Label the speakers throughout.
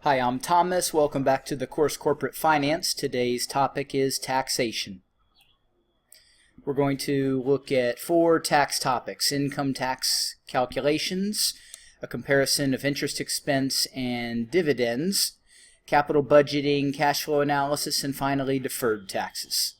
Speaker 1: Hi, I'm Thomas. Welcome back to the course Corporate Finance. Today's topic is taxation. We're going to look at 4 tax topics: income tax calculations, a comparison of interest expense and dividends, capital budgeting, cash flow analysis, and finally deferred taxes.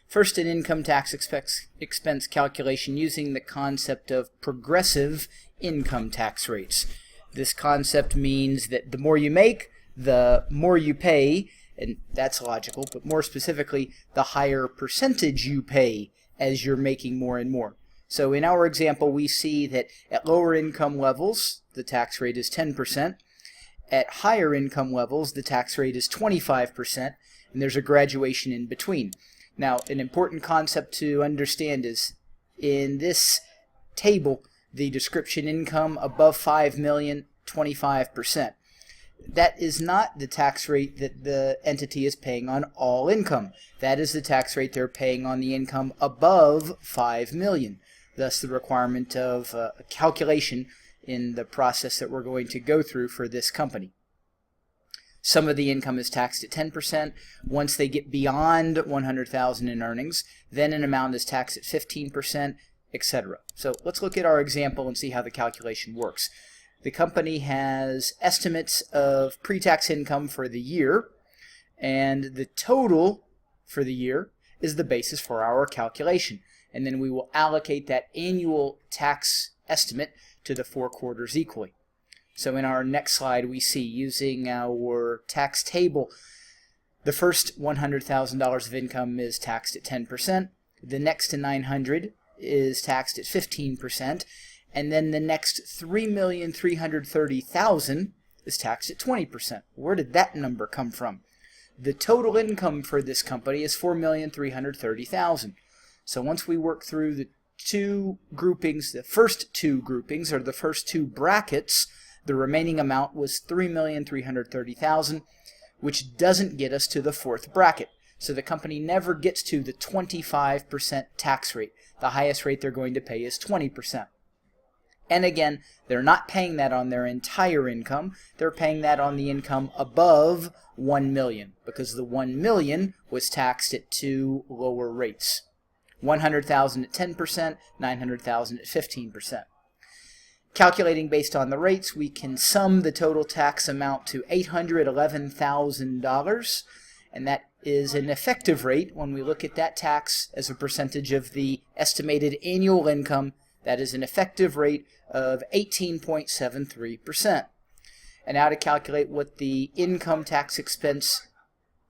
Speaker 1: First, an income tax expense calculation using the concept of progressive income tax rates. This concept means that the more you make, the more you pay, and that's logical, but more specifically, the higher percentage you pay as you're making more and more. So in our example, we see that at lower income levels, the tax rate is 10%. At higher income levels, the tax rate is 25%, and there's a graduation in between. Now, an important concept to understand is in this table, the description income above $5 million, 25%. That is not the tax rate that the entity is paying on all income. That is the tax rate they're paying on the income above $5 million. Thus the requirement of a calculation in the process that we're going to go through for this company. Some of the income is taxed at 10%. Once they get beyond $100,000 in earnings, then an amount is taxed at 15%, etc. So let's look at our example and see how the calculation works. The company has estimates of pre-tax income for the year, and the total for the year is the basis for our calculation. And then we will allocate that annual tax estimate to the 4 quarters equally. So in our next slide, we see, using our tax table, the first $100,000 of income is taxed at 10%. The next to $900,000 is taxed at 15%. And then the next $3,330,000 is taxed at 20%. Where did that number come from? The total income for this company is $4,330,000. So once we work through the 2 groupings, the first 2 groupings, or the first 2 brackets, the remaining amount was $3,330,000, which doesn't get us to the 4th bracket. So the company never gets to the 25% tax rate. The highest rate they're going to pay is 20%. And again, they're not paying that on their entire income. They're paying that on the income above $1 million, because the $1 million was taxed at 2 lower rates. $100,000 at 10%, $900,000 at 15%. Calculating based on the rates, we can sum the total tax amount to $811,000, and that is an effective rate. When we look at that tax as a percentage of the estimated annual income, that is an effective rate of 18.73%. And now to calculate what the income tax expense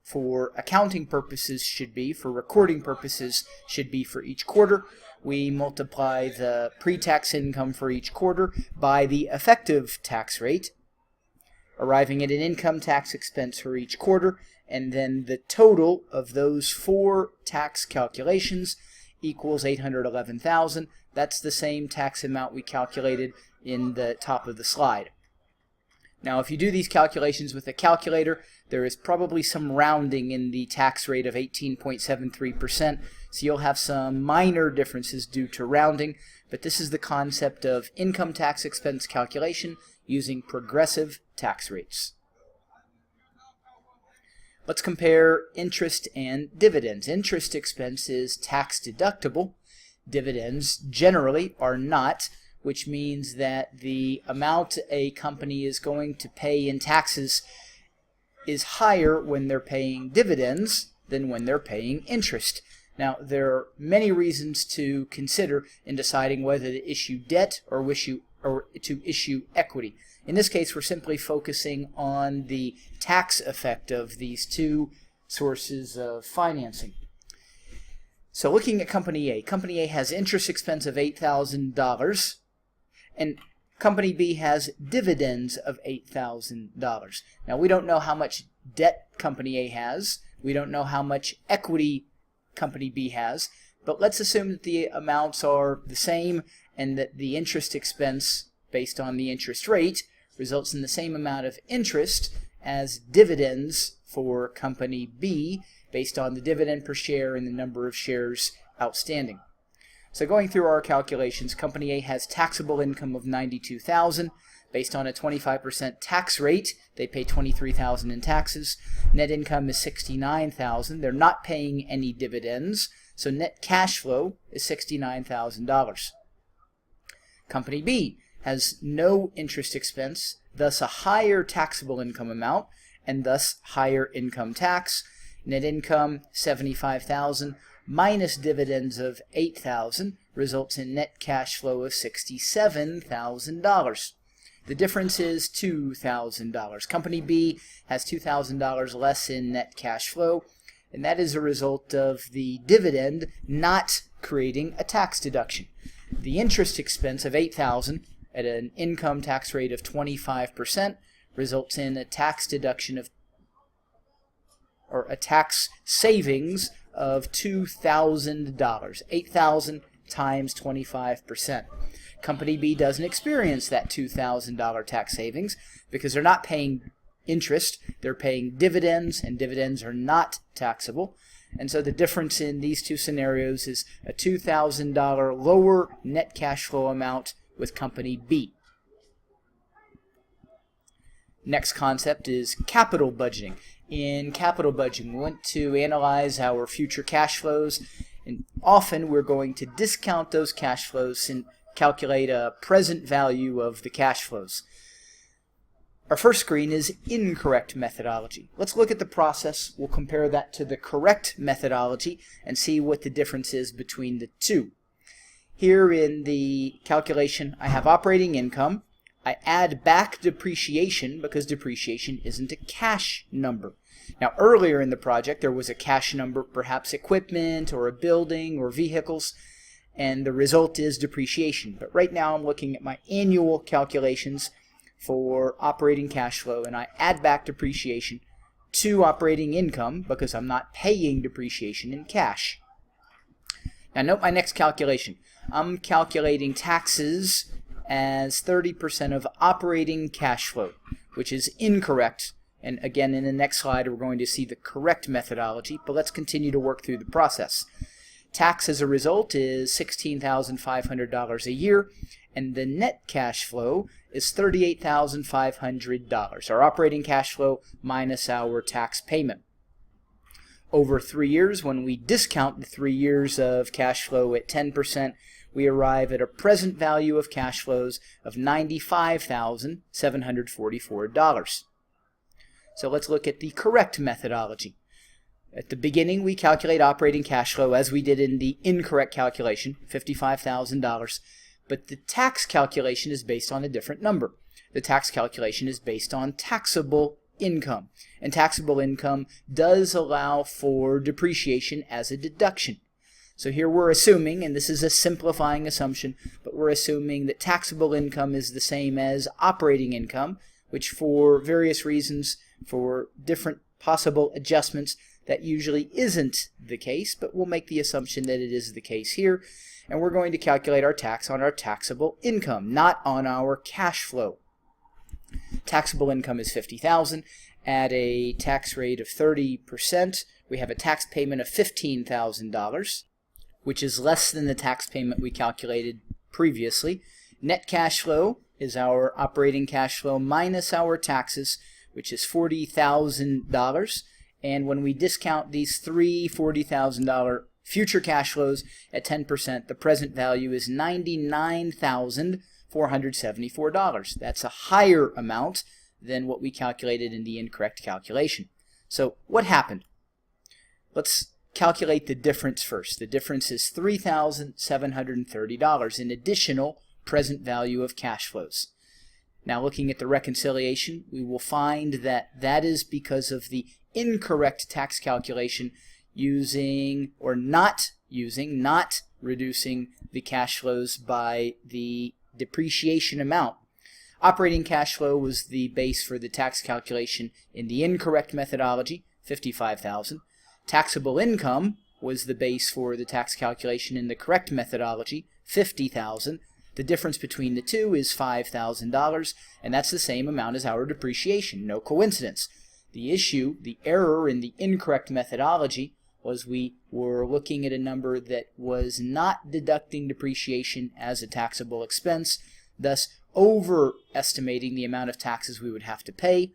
Speaker 1: for accounting purposes should be, for recording purposes should be for each quarter, we multiply the pre-tax income for each quarter by the effective tax rate, arriving at an income tax expense for each quarter, and then the total of those 4 tax calculations equals $811,000. That's the same tax amount we calculated in the top of the slide. Now, if you do these calculations with a calculator, there is probably some rounding in the tax rate of 18.73%, so you'll have some minor differences due to rounding, but this is the concept of income tax expense calculation using progressive tax rates. Let's compare interest and dividends. Interest expense is tax deductible. Dividends generally are not, which means that the amount a company is going to pay in taxes is higher when they're paying dividends than when they're paying interest. Now, there are many reasons to consider in deciding whether to issue debt or to issue equity. In this case, we're simply focusing on the tax effect of these 2 sources of financing. So looking at Company A, Company A has interest expense of $8,000, and Company B has dividends of $8,000. Now, we don't know how much debt Company A has. We don't know how much equity Company B has, but let's assume that the amounts are the same and that the interest expense based on the interest rate results in the same amount of interest as dividends for Company B based on the dividend per share and the number of shares outstanding. So going through our calculations, Company A has taxable income of $92,000, Based on a 25% tax rate, they pay $23,000 in taxes. Net income is $69,000. They're not paying any dividends, so net cash flow is $69,000. Company B has no interest expense, thus a higher taxable income amount, and thus higher income tax. Net income $75,000 minus dividends of $8,000 results in net cash flow of $67,000. The difference is $2,000. Company B has $2,000 less in net cash flow, and that is a result of the dividend not creating a tax deduction. The interest expense of $8,000 at an income tax rate of 25% results in a tax deduction of, or a tax savings of $2,000. $8,000 times 25%. Company B doesn't experience that $2,000 tax savings because they're not paying interest, they're paying dividends, and dividends are not taxable. And so the difference in these two scenarios is a $2,000 lower net cash flow amount with Company B. Next concept is capital budgeting. In capital budgeting, we want to analyze our future cash flows, and often we're going to discount those cash flows and calculate a present value of the cash flows. Our first screen is incorrect methodology. Let's look at the process. We'll compare that to the correct methodology and see what the difference is between the two. Here in the calculation, I have operating income. I add back depreciation because depreciation isn't a cash number. Now, earlier in the project, there was a cash number, perhaps equipment or a building or vehicles, and the result is depreciation. But right now, I'm looking at my annual calculations for operating cash flow, and I add back depreciation to operating income because I'm not paying depreciation in cash. Now, note my next calculation. I'm calculating taxes as 30% of operating cash flow, which is incorrect. And again, in the next slide, we're going to see the correct methodology, but let's continue to work through the process. Tax as a result is $16,500 a year, and the net cash flow is $38,500, our operating cash flow minus our tax payment. Over 3 years, when we discount the 3 years of cash flow at 10%, we arrive at a present value of cash flows of $95,744. So let's look at the correct methodology. At the beginning, we calculate operating cash flow as we did in the incorrect calculation, $55,000, but the tax calculation is based on a different number. The tax calculation is based on taxable income, and taxable income does allow for depreciation as a deduction. So here we're assuming, and this is a simplifying assumption, but we're assuming that taxable income is the same as operating income, which for various reasons, for different possible adjustments, that usually isn't the case, but we'll make the assumption that it is the case here, and we're going to calculate our tax on our taxable income, not on our cash flow. Taxable income is $50,000 at a tax rate of 30%. We have a tax payment of $15,000, which is less than the tax payment we calculated previously. Net cash flow is our operating cash flow minus our taxes, which is $40,000. And when we discount these three $40,000 future cash flows at 10%, the present value is $99,474. That's a higher amount than what we calculated in the incorrect calculation. So what happened? Let's calculate the difference first. The difference is $3,730 in additional present value of cash flows. Now looking at the reconciliation, we will find that that is because of the incorrect tax calculation using or not reducing the cash flows by the depreciation amount. Operating cash flow was the base for the tax calculation in the incorrect methodology, $55,000. Taxable income was the base for the tax calculation in the correct methodology, $50,000. The difference between the two is $5,000, and that's the same amount as our depreciation. No coincidence. The issue, the error in the incorrect methodology, was we were looking at a number that was not deducting depreciation as a taxable expense, thus overestimating the amount of taxes we would have to pay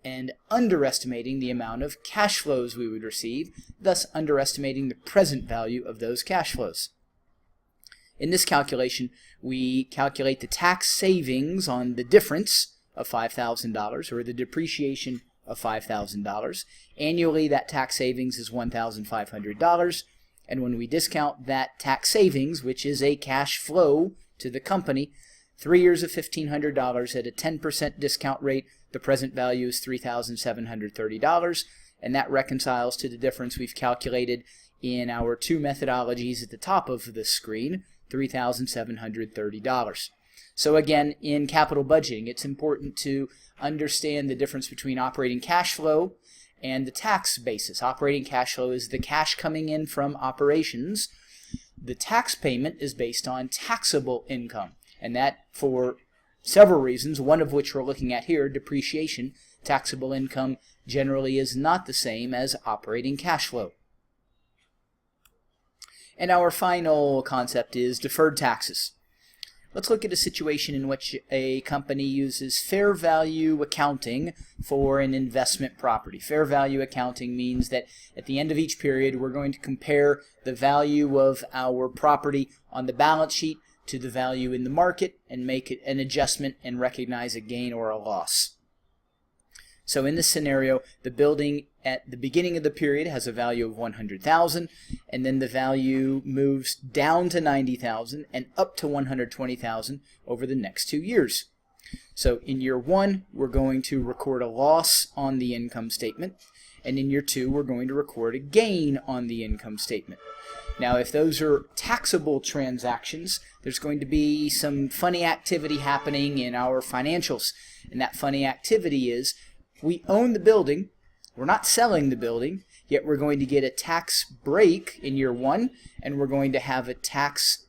Speaker 1: and underestimating the amount of cash flows we would receive, thus underestimating the present value of those cash flows. In this calculation, we calculate the tax savings on the difference of $5,000, or the depreciation of $5,000. Annually, that tax savings is $1,500, and when we discount that tax savings, which is a cash flow to the company, 3 years of $1,500 at a 10% discount rate, the present value is $3,730, and that reconciles to the difference we've calculated in our two methodologies at the top of the screen, $3,730. So again, in capital budgeting, it's important to understand the difference between operating cash flow and the tax basis. Operating cash flow is the cash coming in from operations. The tax payment is based on taxable income, and that for several reasons, one of which we're looking at here, depreciation. Taxable income generally is not the same as operating cash flow. And our final concept is deferred taxes. Let's look at a situation in which a company uses fair value accounting for an investment property. Fair value accounting means that at the end of each period, we're going to compare the value of our property on the balance sheet to the value in the market and make an adjustment and recognize a gain or a loss. So in this scenario, the building at the beginning of the period has a value of $100,000, and then the value moves down to $90,000 and up to $120,000 over the next 2 years. So in year 1, we're going to record a loss on the income statement, and in year 2, we're going to record a gain on the income statement. Now, if those are taxable transactions, there's going to be some funny activity happening in our financials, and that funny activity is we own the building, we're not selling the building, yet we're going to get a tax break in year 1, and we're going to have a tax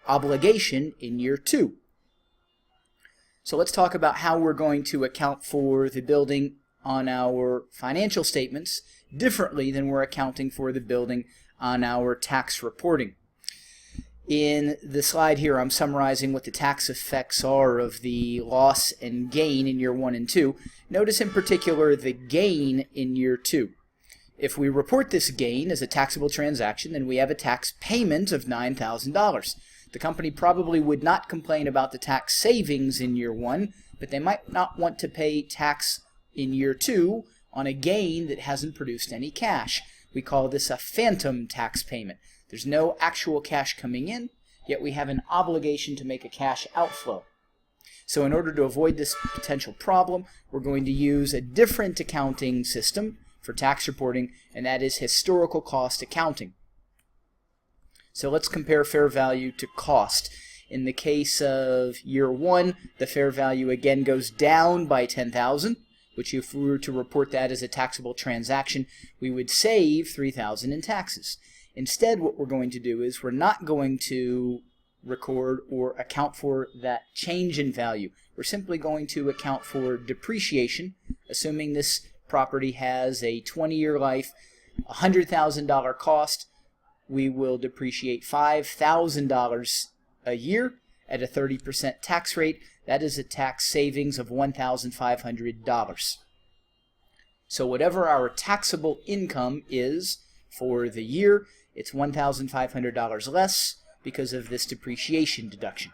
Speaker 1: obligation in year 2. So let's talk about how we're going to account for the building on our financial statements differently than we're accounting for the building on our tax reporting. In the slide here, I'm summarizing what the tax effects are of the loss and gain in year 1 and 2. Notice in particular the gain in year 2. If we report this gain as a taxable transaction, then we have a tax payment of $9,000. The company probably would not complain about the tax savings in year 1, but they might not want to pay tax in year 2 on a gain that hasn't produced any cash. We call this a phantom tax payment. There's no actual cash coming in, yet we have an obligation to make a cash outflow. So in order to avoid this potential problem, we're going to use a different accounting system for tax reporting, and that is historical cost accounting. So let's compare fair value to cost. In the case of year 1, the fair value again goes down by $10,000, which if we were to report that as a taxable transaction, we would save $3,000 in taxes. Instead, what we're going to do is we're not going to record or account for that change in value. We're simply going to account for depreciation, assuming this property has a 20-year life, $100,000 cost. We will depreciate $5,000 a year at a 30% tax rate. That is a tax savings of $1,500. So whatever our taxable income is for the year, it's $1,500 less because of this depreciation deduction.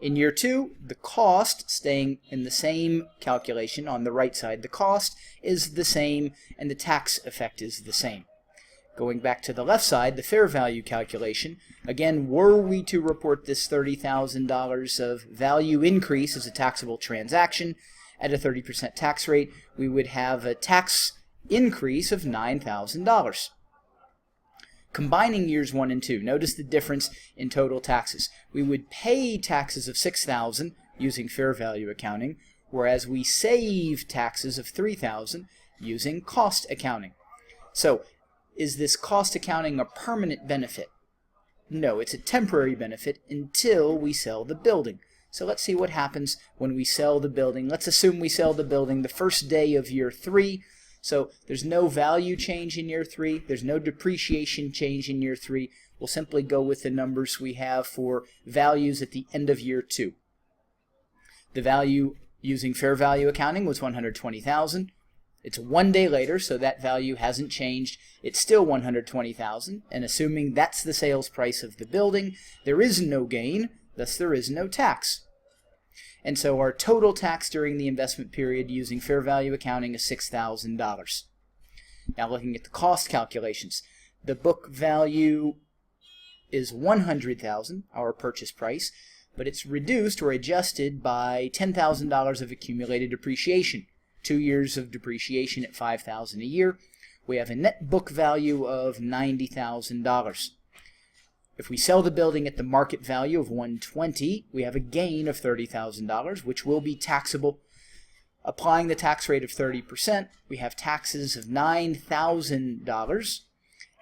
Speaker 1: In year 2, the cost, staying in the same calculation on the right side, the cost is the same and the tax effect is the same. Going back to the left side, the fair value calculation, again, were we to report this $30,000 of value increase as a taxable transaction at a 30% tax rate, we would have a tax increase of $9,000. Combining years 1 and 2, notice the difference in total taxes. We would pay taxes of $6,000 using fair value accounting, whereas we save taxes of $3,000 using cost accounting. So, is this cost accounting a permanent benefit? No, it's a temporary benefit until we sell the building. So let's see what happens when we sell the building. Let's assume we sell the building the first day of year 3. So there's no value change in year 3. There's no depreciation change in year 3. We'll simply go with the numbers we have for values at the end of year 2. The value using fair value accounting was $120,000. It's 1 day later, so that value hasn't changed. It's still $120,000, and assuming that's the sales price of the building, there is no gain, thus there is no tax. And so our total tax during the investment period using fair value accounting is $6,000. Now looking at the cost calculations, the book value is $100,000, our purchase price, but it's reduced or adjusted by $10,000 of accumulated depreciation. 2 years of depreciation at $5,000 a year. We have a net book value of $90,000. If we sell the building at the market value of $120,000, we have a gain of $30,000, which will be taxable. Applying the tax rate of 30%, we have taxes of $9,000,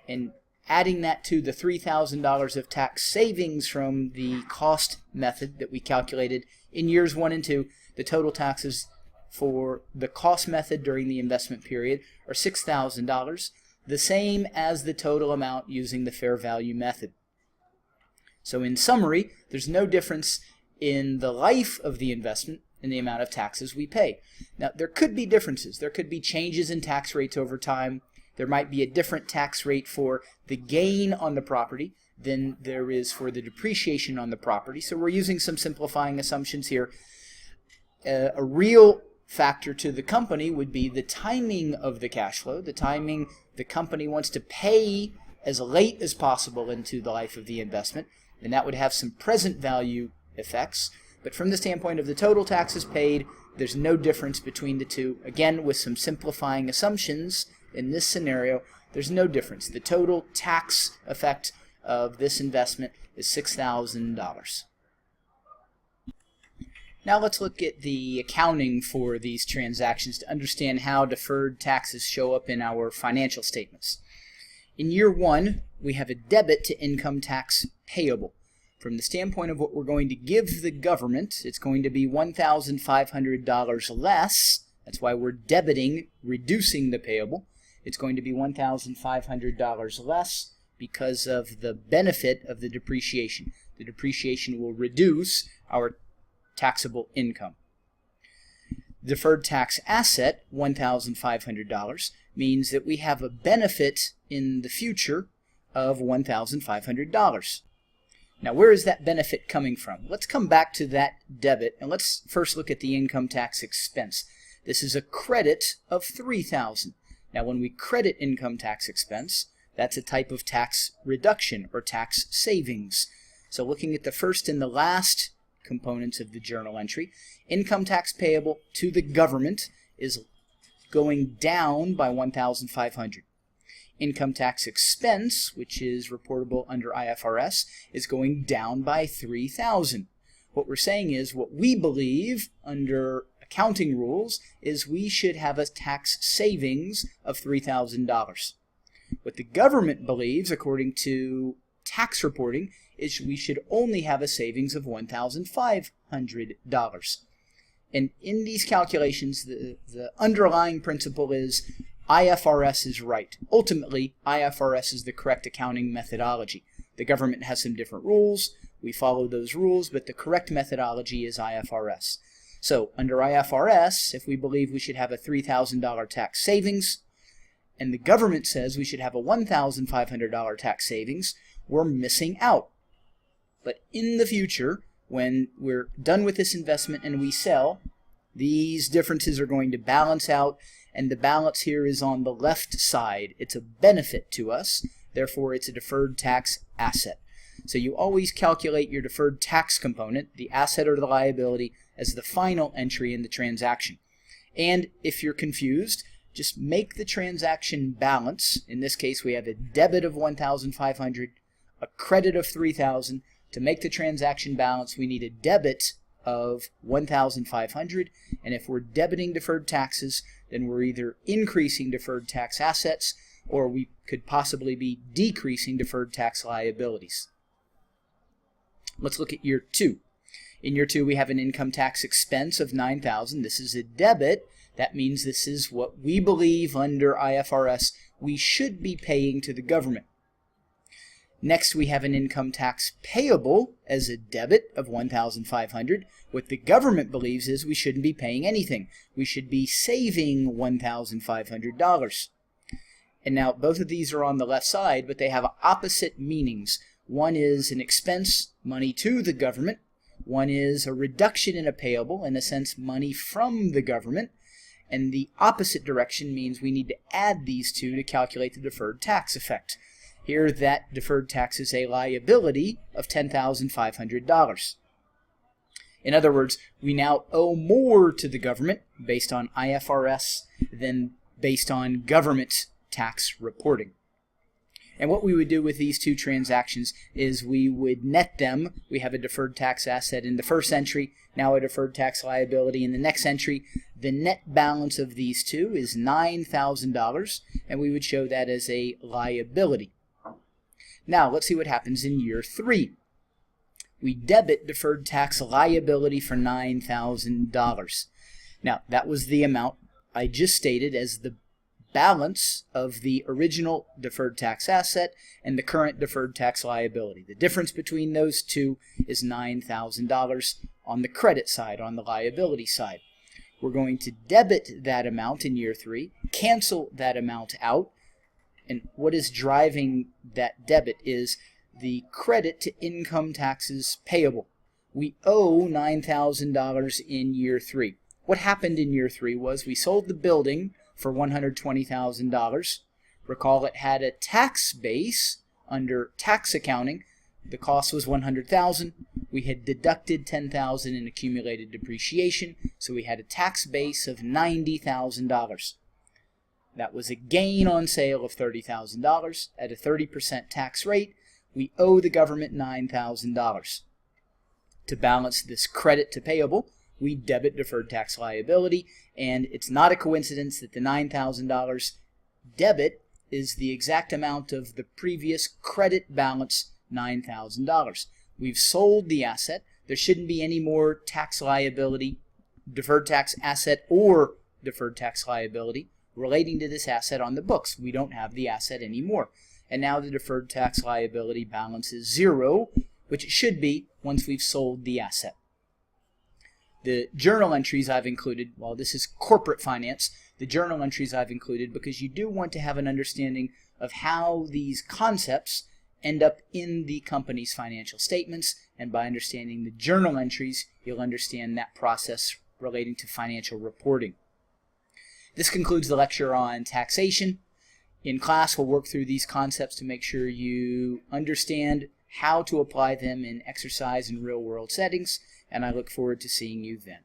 Speaker 1: and adding that to the $3,000 of tax savings from the cost method that we calculated in years 1 and 2, the total taxes for the cost method during the investment period are $6,000, the same as the total amount using the fair value method. So in summary, there's no difference in the life of the investment and the amount of taxes we pay. Now, there could be differences. There could be changes in tax rates over time. There might be a different tax rate for the gain on the property than there is for the depreciation on the property. So we're using some simplifying assumptions here. A real factor to the company would be the timing of the cash flow, the timing the company wants to pay as late as possible into the life of the investment, and that would have some present value effects. But from the standpoint of the total taxes paid, there's no difference between the two. Again, with some simplifying assumptions in this scenario, there's no difference. The total tax effect of this investment is $6,000. Now let's look at the accounting for these transactions to understand how deferred taxes show up in our financial statements. In year 1, we have a debit to income tax payable. From the standpoint of what we're going to give the government, it's going to be $1,500 less. That's why we're debiting, reducing the payable. It's going to be $1,500 less because of the benefit of the depreciation. The depreciation will reduce our taxable income. Deferred tax asset, $1,500, means that we have a benefit in the future of $1,500. Now, where is that benefit coming from? Let's come back to that debit, and let's first look at the income tax expense. This is a credit of $3,000. Now, when we credit income tax expense, that's a type of tax reduction or tax savings. So looking at the first and the last components of the journal entry, income tax payable to the government is going down by $1,500. Income tax expense, which is reportable under IFRS, is going down by $3,000. What we're saying is what we believe under accounting rules is we should have a tax savings of $3,000. What the government believes, according to tax reporting, is we should only have a savings of $1,500. And in these calculations, the underlying principle is IFRS is right. Ultimately, IFRS is the correct accounting methodology. The government has some different rules. We follow those rules, but the correct methodology is IFRS. So under IFRS, if we believe we should have a $3,000 tax savings, and the government says we should have a $1,500 tax savings, we're missing out. But in the future, when we're done with this investment and we sell, these differences are going to balance out, and the balance here is on the left side. It's a benefit to us, therefore it's a deferred tax asset. So you always calculate your deferred tax component, the asset or the liability, as the final entry in the transaction. And if you're confused, just make the transaction balance. In this case, we have a debit of $1,500, a credit of $3,000. To make the transaction balance, we need a debit of $1,500, and if we're debiting deferred taxes, then we're either increasing deferred tax assets or we could possibly be decreasing deferred tax liabilities. Let's look at year 2. In year 2, we have an income tax expense of $9,000. This is a debit. That means this is what we believe under IFRS we should be paying to the government. Next, we have an income tax payable as a debit of $1,500. What the government believes is we shouldn't be paying anything. We should be saving $1,500. And now both of these are on the left side, but they have opposite meanings. One is an expense, money to the government. One is a reduction in a payable, in a sense, money from the government. And the opposite direction means we need to add these two to calculate the deferred tax effect. Here, that deferred tax is a liability of $10,500. In other words, we now owe more to the government based on IFRS than based on government tax reporting. And what we would do with these two transactions is we would net them. We have a deferred tax asset in the first entry, now a deferred tax liability in the next entry. The net balance of these two is $9,000, and we would show that as a liability. Now, let's see what happens in year 3. We debit deferred tax liability for $9,000. Now, that was the amount I just stated as the balance of the original deferred tax asset and the current deferred tax liability. The difference between those two is $9,000 on the credit side, on the liability side. We're going to debit that amount in year 3, cancel that amount out, and what is driving that debit is the credit to income taxes payable. We owe $9,000 in year 3. What happened in year 3 was we sold the building for $120,000. Recall it had a tax base under tax accounting. The cost was $100,000. We had deducted $10,000 in accumulated depreciation, so we had a tax base of $90,000. That was a gain on sale of $30,000 at a 30% tax rate. We owe the government $9,000. To balance this credit to payable, we debit deferred tax liability, and it's not a coincidence that the $9,000 debit is the exact amount of the previous credit balance, $9,000. We've sold the asset. There shouldn't be any more tax liability, deferred tax asset or deferred tax liability relating to this asset on the books. We don't have the asset anymore. And now the deferred tax liability balance is 0, which it should be once we've sold the asset. The journal entries I've included, well, this is corporate finance, the journal entries I've included because you do want to have an understanding of how these concepts end up in the company's financial statements, and by understanding the journal entries, you'll understand that process relating to financial reporting. This concludes the lecture on taxation. In class, we'll work through these concepts to make sure you understand how to apply them in exercise and real-world settings, and I look forward to seeing you then.